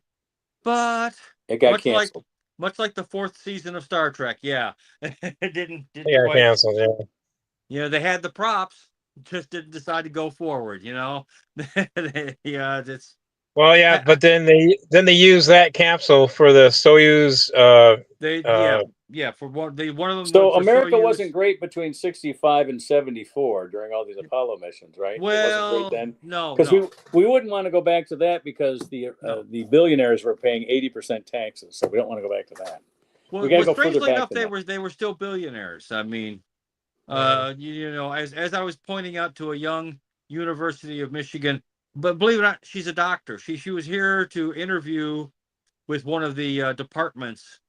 but it got canceled. Much like the 4th season of Star Trek, it didn't got canceled. Yeah. They had the props, just didn't decide to go forward. It's. Well, but then they use that capsule for the Soyuz. For one of them. So America wasn't great between 65 and 74 during all these Apollo missions, right? Well, it wasn't great then. No, because we wouldn't want to go back to that because the billionaires were paying 80% taxes, so we don't want to go back to that. Well, we got to go further back. They were still billionaires. I mean, as I was pointing out to a young University of Michigan. But believe it or not, she's a doctor. She was here to interview with one of the departments.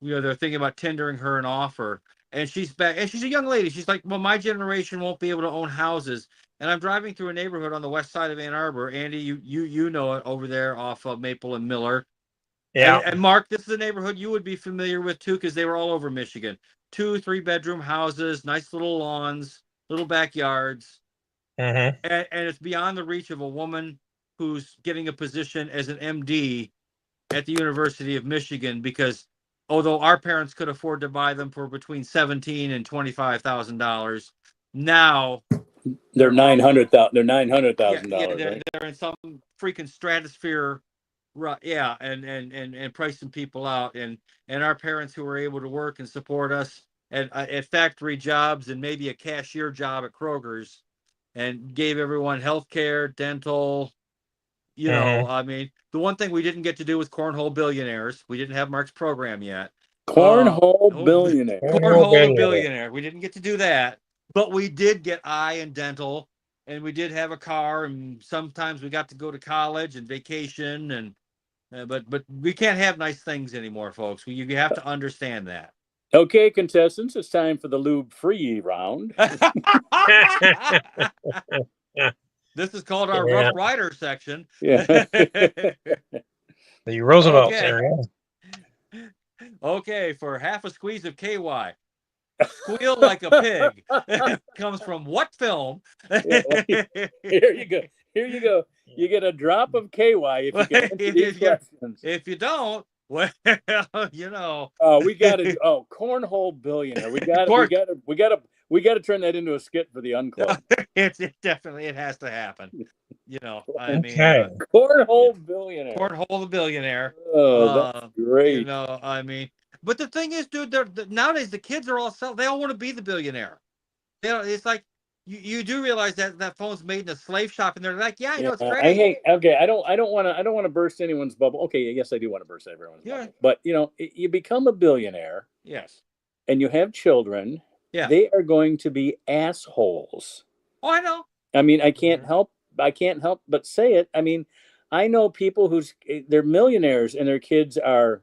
They're thinking about tendering her an offer. And she's back. And she's a young lady. She's like, well, my generation won't be able to own houses. And I'm driving through a neighborhood on the west side of Ann Arbor. Andy, you know it over there off of Maple and Miller. Yeah. And Mark, this is a neighborhood you would be familiar with, too, because they were all over Michigan. 2-3-bedroom houses, nice little lawns, little backyards. Mm-hmm. And it's beyond the reach of a woman who's getting a position as an MD at the University of Michigan, because although our parents could afford to buy them for between $17,000 and $25,000, now they're $900,000. They're $900,000. They're in some freaking stratosphere, right? Yeah, and pricing people out, and our parents who were able to work and support us at factory jobs and maybe a cashier job at Kroger's. And gave everyone health care, dental, I mean, the one thing we didn't get to do was Cornhole Billionaires. We didn't have Mark's program yet. Cornhole Billionaire. Cornhole Billionaire. We didn't get to do that, but we did get eye and dental, and we did have a car, and sometimes we got to go to college and vacation, and but we can't have nice things anymore, folks. You have to understand that. Okay, contestants, it's time for the lube-free round. This is called our Rough Rider section. Yeah. The Roosevelt Okay. area. Okay, for half a squeeze of KY. Squeal like a pig comes from what film? Yeah, well, here you go. Here you go. You get a drop of KY if you can answer these questions. If you don't, well, you know. We got to. Oh, cornhole billionaire. We got to turn that into a skit for the unclub. It definitely has to happen. You know, I mean, cornhole billionaire. Cornhole the billionaire. Oh, that's great. You know, I mean, but the thing is, dude, nowadays the kids are they all want to be the billionaire. It's like you do realize that phone's made in a slave shop, and they're like, yeah, I know, it's great. I don't want to burst anyone's bubble. Okay, yes, I do want to burst everyone's bubble. But you know, you become a billionaire. Yes. And you have children. Yeah. They are going to be assholes. Oh, I know. I mean, I can't help but say it. I mean, I know people they're millionaires and their kids are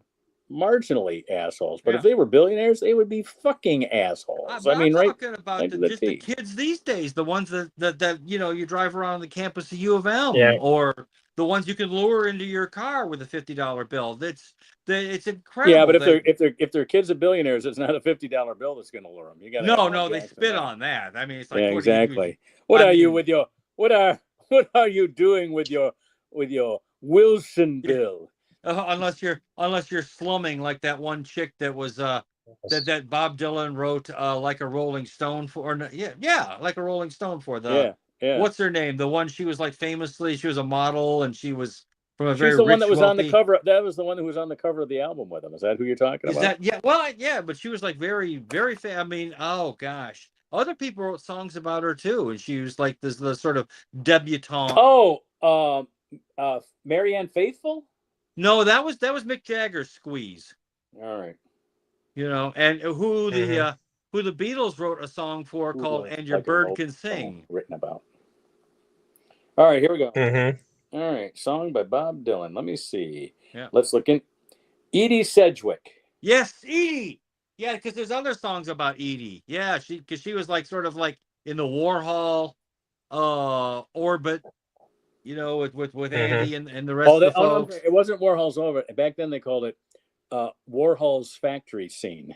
marginally assholes, but if they were billionaires, they would be fucking assholes. I mean, I'm right? Talking about the kids these days, the ones that you know you drive around the campus of U of M, or the ones you can lure into your car with a $50 bill. It's incredible. Yeah, but if they're kids of billionaires, it's not a $50 bill that's going to lure them. You got no, they spit on that. I mean, it's like exactly. What are you doing with your Wilson bill? Unless you're slumming like that one chick that was that Bob Dylan wrote like a Rolling Stone for. Like a Rolling Stone for the what's her name? The one she was like famously, she was a model and she was from a very rich, one that was wealthy... on the cover. That was the one who was on the cover of the album with him. Is that who you're talking about? But she was like very, very I mean, oh gosh. Other people wrote songs about her too, and she was like the sort of debutante. Oh, Marianne Faithfull? No, that was Mick Jagger's Squeeze. All right. You know, and who the Beatles wrote a song for called "And Your Bird Can Sing." Written about. All right, here we go. All right, song by Bob Dylan. Let me see. Yeah. Let's look in. Edie Sedgwick. Yes, Edie. Yeah, because there's other songs about Edie. Yeah, because she was like sort of like in the Warhol orbit, you know, with Andy and the rest of the folks. It wasn't Warhol's orbit. Back then they called it Warhol's factory scene.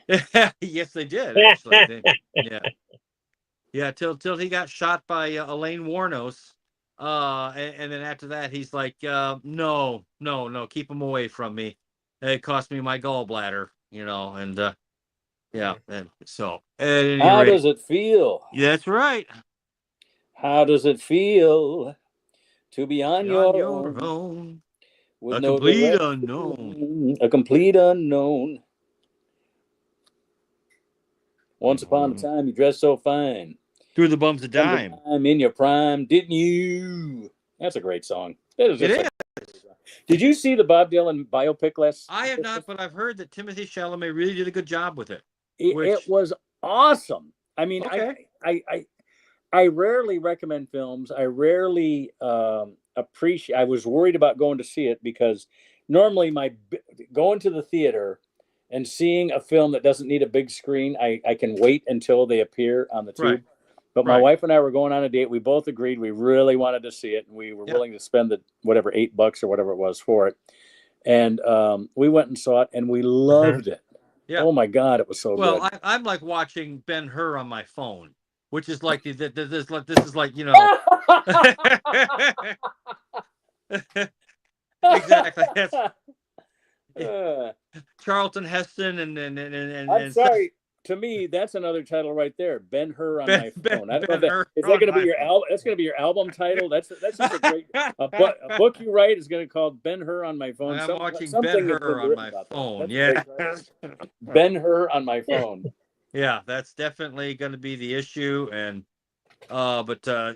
Yes, they did actually. Till he got shot by Elaine Warnos. And then after that, he's like, no, keep him away from me. It cost me my gallbladder, you know, and and so. How does it feel? Yeah, that's right. How does it feel to be on your own? With a complete unknown. A complete unknown. Once upon a time, you dressed so fine. Through the bumps of dime. I'm in your prime, didn't you? That's a great song. It is. Did you see the Bob Dylan biopic last? I have not, but I've heard that Timothée Chalamet really did a good job with it. It was awesome. I mean, I rarely recommend films. I rarely appreciate. I was worried about going to see it because normally going to the theater and seeing a film that doesn't need a big screen, I can wait until they appear on the tube. Right. But my wife and I were going on a date. We both agreed we really wanted to see it, and we were willing to spend the whatever $8 or whatever it was for it. And we went and saw it, and we loved it. Yeah. Oh my God, it was so good. Well, I'm like watching Ben-Hur on my phone, which is like this is like, you know. Exactly. Charlton Heston and I'm sorry. To me, that's another title right there. Ben-Hur on my phone. I don't know is that going to be your album? That's going to be your album title. That's just a great a book you write is going to be called Ben-Hur on my phone. I'm watching Ben-Hur on my phone. Yeah, Ben-Hur on my phone. Yeah, that's definitely going to be the issue. And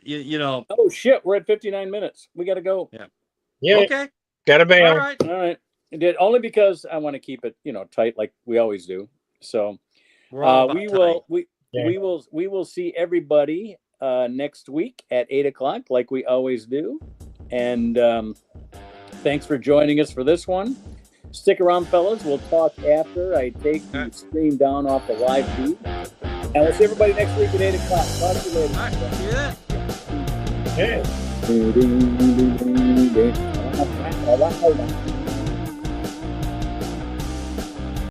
you know. Oh shit, we're at 59 minutes. We got to go. Yeah. Okay. Got to bail. All right. Only because I want to keep it, tight like we always do. So. We will see everybody next week at 8:00 like we always do. And thanks for joining us for this one. Stick around, fellas. We'll talk after I take the stream down off the live feed. And we'll see everybody next week at 8:00. Talk to you later. All right, see you then. Yeah.